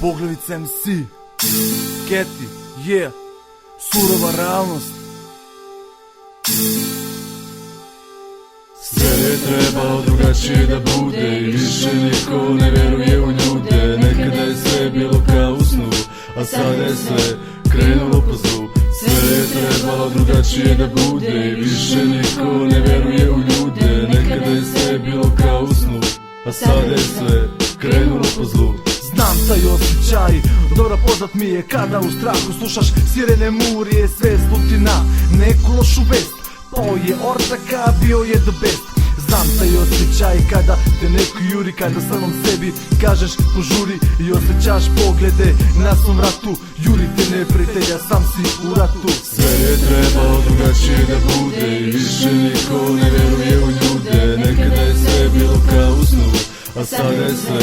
Poglavica MC, Keti, yeah, surova realnost. Sve je trebalo drugačije da bude i više niko ne veruje u ljude. Nekada je sve bilo kao u snu, a sada je sve krenulo po zlu. Sve je trebalo drugačije da bude i više niko ne veruje u ljude. Nekada je sve bilo kao u snu, a sada je sve krenulo po zlu. Znam taj osjećaj, dobro poznat mi je kada u strahu slušaš sirene murije, sve sluti na neku lošu vest. Pao je ortaka, bio je the best. Znam taj osjećaj kada te neko juri, kada samom sebi kažeš požuri i osjećaš poglede na svom vratu. Juri te neprijatelja, sam si u ratu. Sve je trebalo drugačije da bude i više niko ne veruje u ljude. Nekada je sve bilo kao u snu, a sada je sve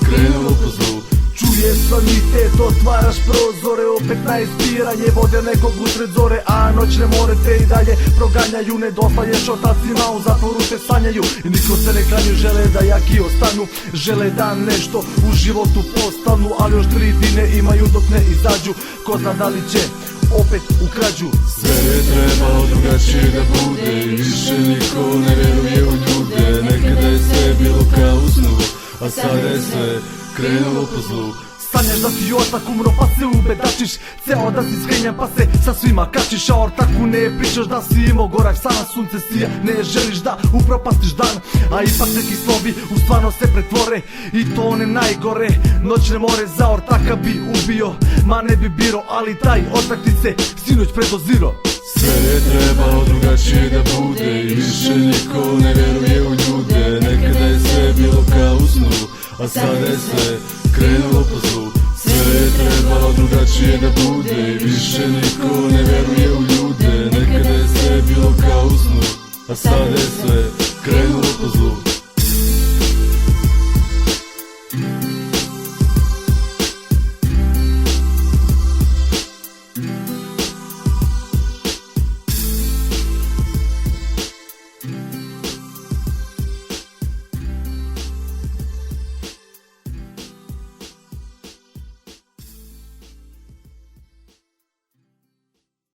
krenulo po zlu. Čuješ sanitet, otvaraš prozore, opet na ispiranje vode nekog usred zore. A noćne more te i dalje proganjaju, nedostaješ ortacima, u zatvoru te sanjaju. I niko se ne klanju, žele da jaki ostanu, žele da nešto u životu postanu. Ali još 3 dine imaju dok ne izađu, ko zna da li će opet u krađu. Sve je trebalo drugačije da bude i više niko ne veruje u ljude. Nekada je sve bilo kao u snu, a sada je sve krenulo po zlu. Sanjaš da si ortak umro pa se ubedačiš, ceo da si skrenjan pa se sa svima kačiš. A ortaku ne pričaš da si imao gorak san, na sunce sija, ne želiš da upropastiš dan. A ipak neki snovi u stvarno se pretvore i to one najgore. Noćne more za ortaka bi ubio, ma ne bi biro, ali taj ortak ti se sinoć predoziro. Sve je trebalo drugačije da bude i više niko ne veruje u ljude. Nekada je sve bilo kao u snu, a sada je sve krenulo po zlu. Sve je trebalo drugačije da bude i više niko ne veruje u ljude. Nekada je sve bilo kao u snu, a sada je sve krenulo